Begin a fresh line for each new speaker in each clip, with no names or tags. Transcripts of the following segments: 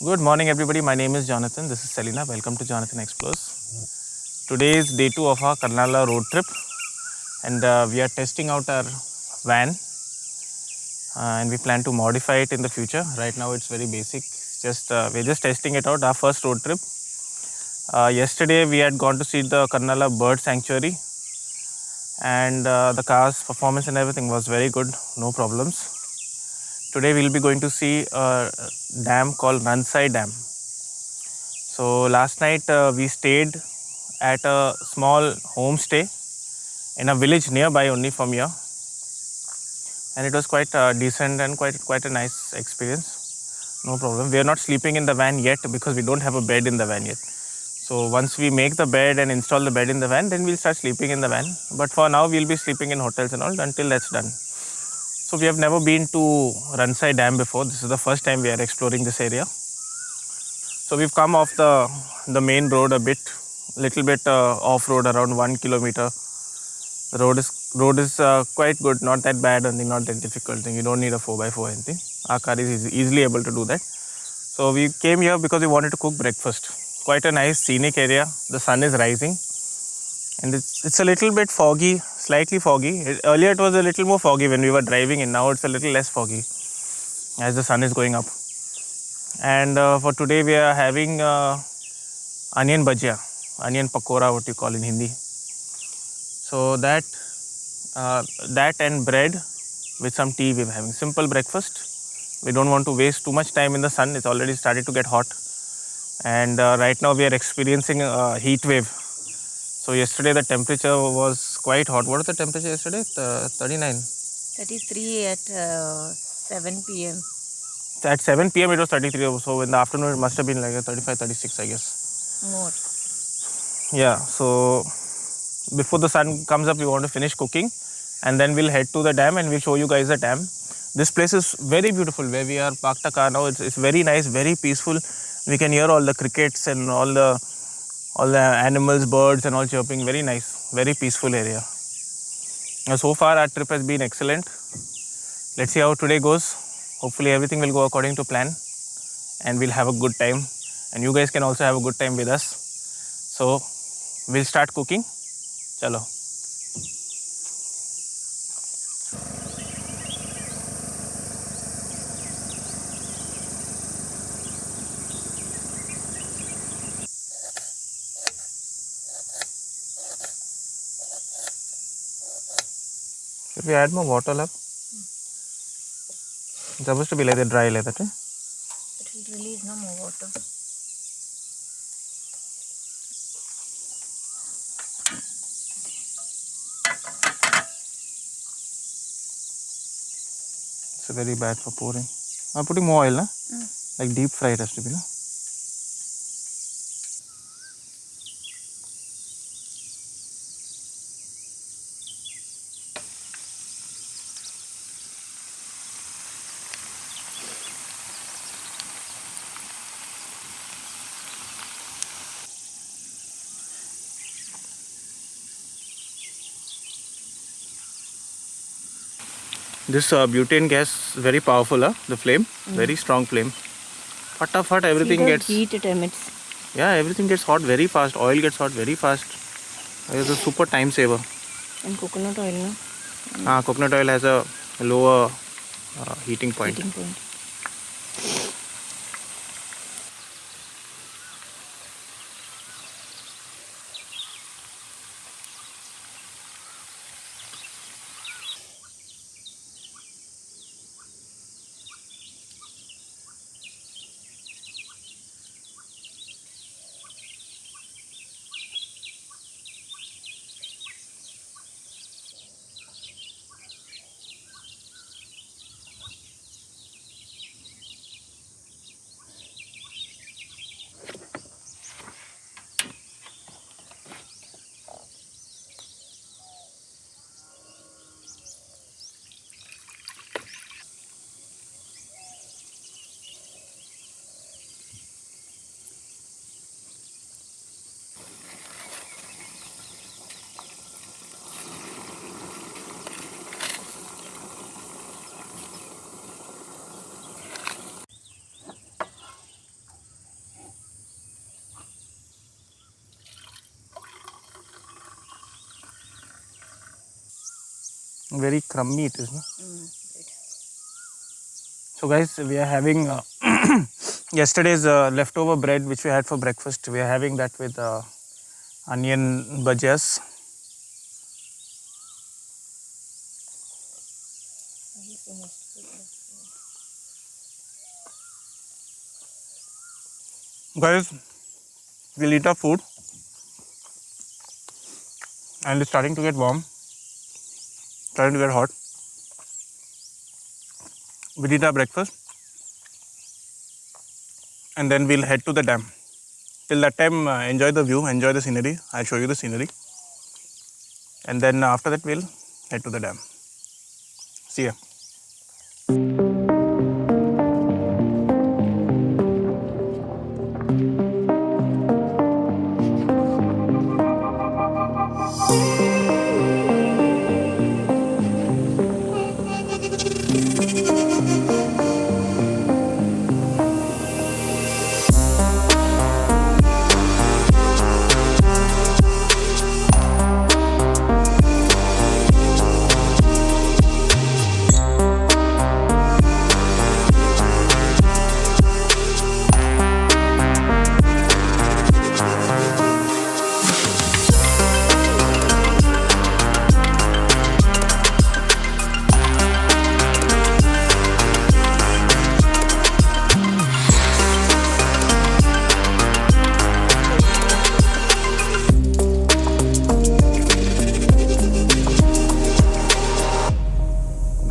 Good morning, everybody. My name is Jonathan. This is Selina. Welcome to Jonathan Explores. Today is day 2 of our Karnala road trip, and we are testing out our van, and we plan to modify it in the future. Right now, it's very basic. Just we're just testing it out. Our first road trip. Yesterday, we had gone to see the Karnala Bird Sanctuary, and the car's performance and everything was very good. No problems. Today, we'll be going to see a dam called Ransai Dam. So last night we stayed at a small homestay in a village nearby only from here, and it was quite decent and quite a nice experience. No problem. We are not sleeping in the van yet because we don't have a bed in the van yet. So once we make the bed and install the bed in the van, then we'll start sleeping in the van. But for now, we'll be sleeping in hotels and all until that's done. So we have never been to Ransai Dam before. This is the first time we are exploring this area. So we've come off the main road a little bit off road, around 1 kilometer. The road is quite good, not that bad and not that difficult thing. You don't need a 4x4 anything. Our car is easily able to do that. So we came here because we wanted to cook breakfast. Quite a nice scenic area. The sun is rising, and it's a little bit foggy, slightly foggy. Earlier it was a little more foggy when we were driving, and now it's a little less foggy as the sun is going up. And for today we are having onion bhajia, onion pakora, what you call in Hindi. So that and bread with some tea we're having. Simple breakfast. We don't want to waste too much time in the sun. It's already started to get hot. And right now we are experiencing a heat wave. So yesterday the temperature was quite hot. What was the temperature yesterday? 39.
33 at 7 p.m.
At 7 p.m. it was 33. So in the afternoon it must have been like a 35, 36, I guess.
More.
Yeah. So before the sun comes up, we want to finish cooking, and then we'll head to the dam and we'll show you guys the dam. This place is very beautiful where we are parked a car now. It's very nice, very peaceful. We can hear all the crickets and all the animals, birds and all chirping. Very nice, very peaceful area. Now, so far our trip has been excellent. Let's see how today goes. Hopefully everything will go according to plan and we'll have a good time. And you guys can also have a good time with us. So we'll start cooking. Chalo. Should we add more water, love? It's supposed to be like that, dry like that, eh?
It will release no more water.
It's very bad for pouring. I'm putting more oil, na? Like deep fry it has to be, no? This butane gas is very powerful, the flame, very strong flame. Fatafat, everything
See the
gets
heat it emits.
Yeah, everything gets hot very fast. Oil gets hot very fast. It's a super time saver.
And coconut oil, no?
Coconut oil has a lower heating point.
Heating point.
Very crummy it is, no?
Great.
So guys, we are having yesterday's leftover bread which we had for breakfast. We are having that with onion bhajias. Guys, we'll eat our food and it's starting to get warm, starting to get hot. We'll eat our breakfast and then we'll head to the dam. Till that time, enjoy the view, enjoy the scenery. I'll show you the scenery. And then after that, we'll head to the dam. See ya.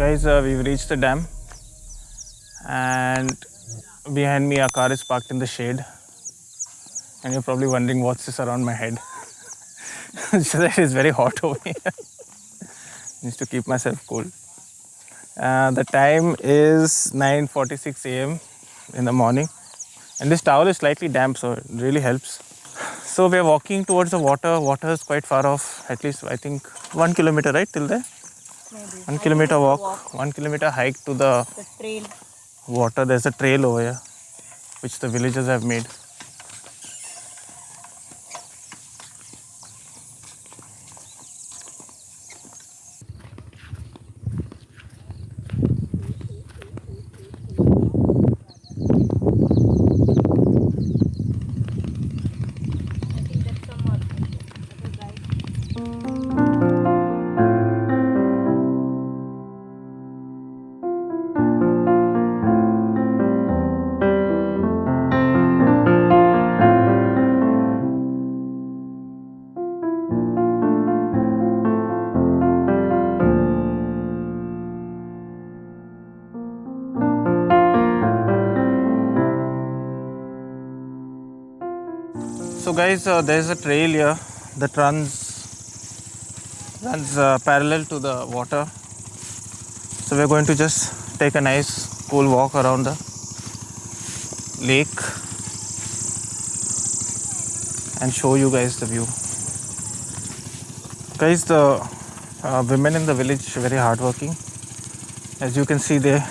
Guys, we've reached the dam and behind me a car is parked in the shade and you're probably wondering what's this around my head. It is very hot over here. Needs to keep myself cool. The time is 9:46 a.m. in the morning and this towel is slightly damp, so it really helps. So we're walking towards the water. Water is quite far off, at least I think 1 kilometer, right, till there?
Maybe.
1 kilometer walk, 1 kilometer hike to the
trail.
Water. There's a trail over here which the villagers have made. So guys, there is a trail here that runs parallel to the water. So we're going to just take a nice cool walk around the lake and show you guys the view. Guys, the women in the village are very hardworking. As you can see, they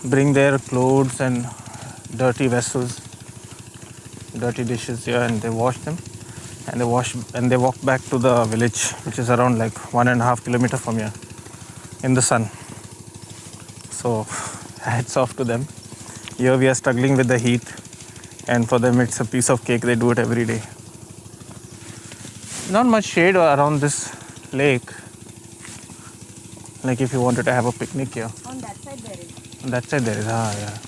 bring their clothes and dirty vessels, dirty dishes here, and they wash them, and they walk back to the village, which is around like 1.5 kilometers from here, in the sun. So hats off to them. Here we are struggling with the heat, and for them it's a piece of cake. They do it every day. Not much shade around this lake, like if you wanted to have a picnic here.
On that side there is.
On that side there is, yeah.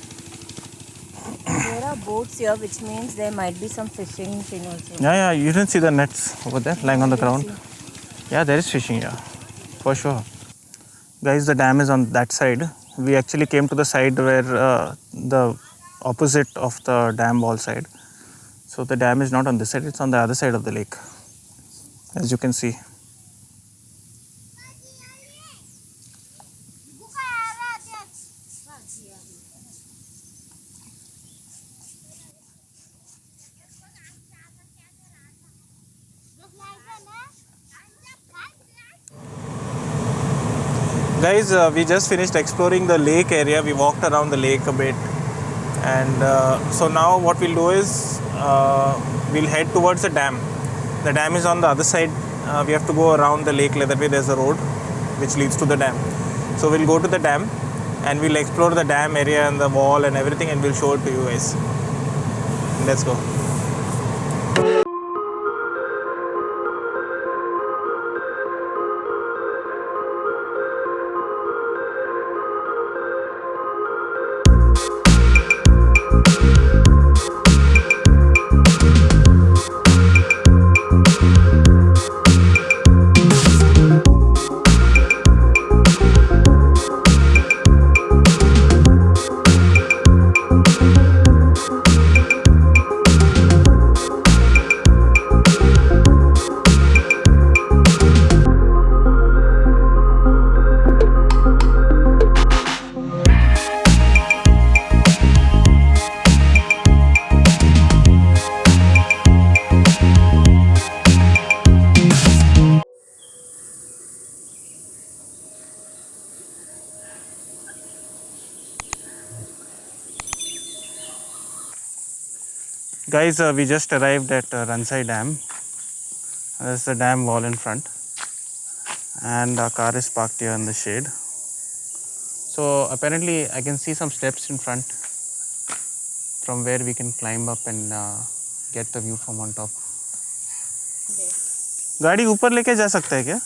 There are boats here, which means there might be some fishing thing also.
Yeah, you didn't see the nets over there lying on the ground?
See.
Yeah, there is fishing here, for sure. Guys, the dam is on that side. We actually came to the side where the opposite of the dam wall side. So the dam is not on this side, it's on the other side of the lake, as you can see. Guys, we just finished exploring the lake area. We walked around the lake a bit, and so now what we'll do is we'll head towards the dam. The dam is on the other side. We have to go around the lake. That way there's a road which leads to the dam. So we'll go to the dam and we'll explore the dam area and the wall and everything, and we'll show it to you guys. Let's go. Guys, we just arrived at Ransai Dam. There's the dam wall in front, and our car is parked here in the shade. So apparently I can see some steps in front from where we can climb up and get the view from on top. गाड़ी ऊपर लेके जा सकता है क्या?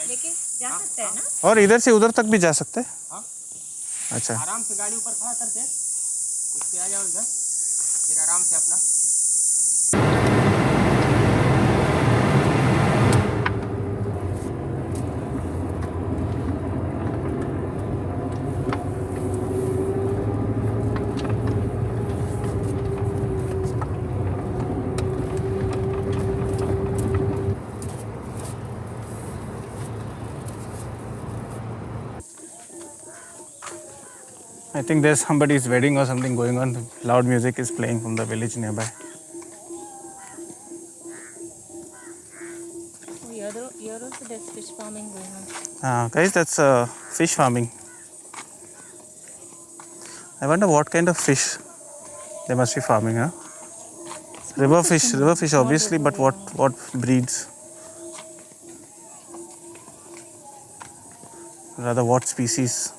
लेके जा सकते हैं ना?
और इधर से उधर तक भी जा सकते हैं? अच्छा,
आराम से गाड़ी ऊपर खड़ा करते उससे आ जाओ इधर, फिर आराम से अपना।
I think there's somebody's wedding or something going on. Loud music is playing from the village nearby.
Oh, here also there's fish farming going on.
Guys, that's fish farming. I wonder what kind of fish they must be farming, huh? River fish obviously, but what breeds? Rather, what species?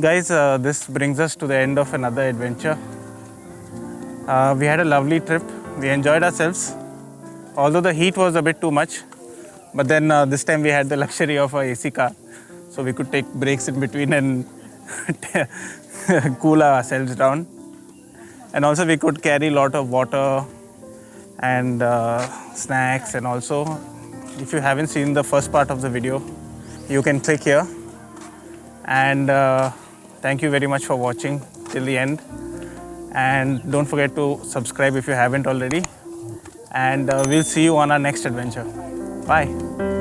Guys, this brings us to the end of another adventure. We had a lovely trip. We enjoyed ourselves, although the heat was a bit too much. But then this time we had the luxury of a AC car, so we could take breaks in between and cool ourselves down. And also we could carry a lot of water and snacks. And also, if you haven't seen the first part of the video, you can click here. And thank you very much for watching till the end. And don't forget to subscribe if you haven't already. And we'll see you on our next adventure. Bye.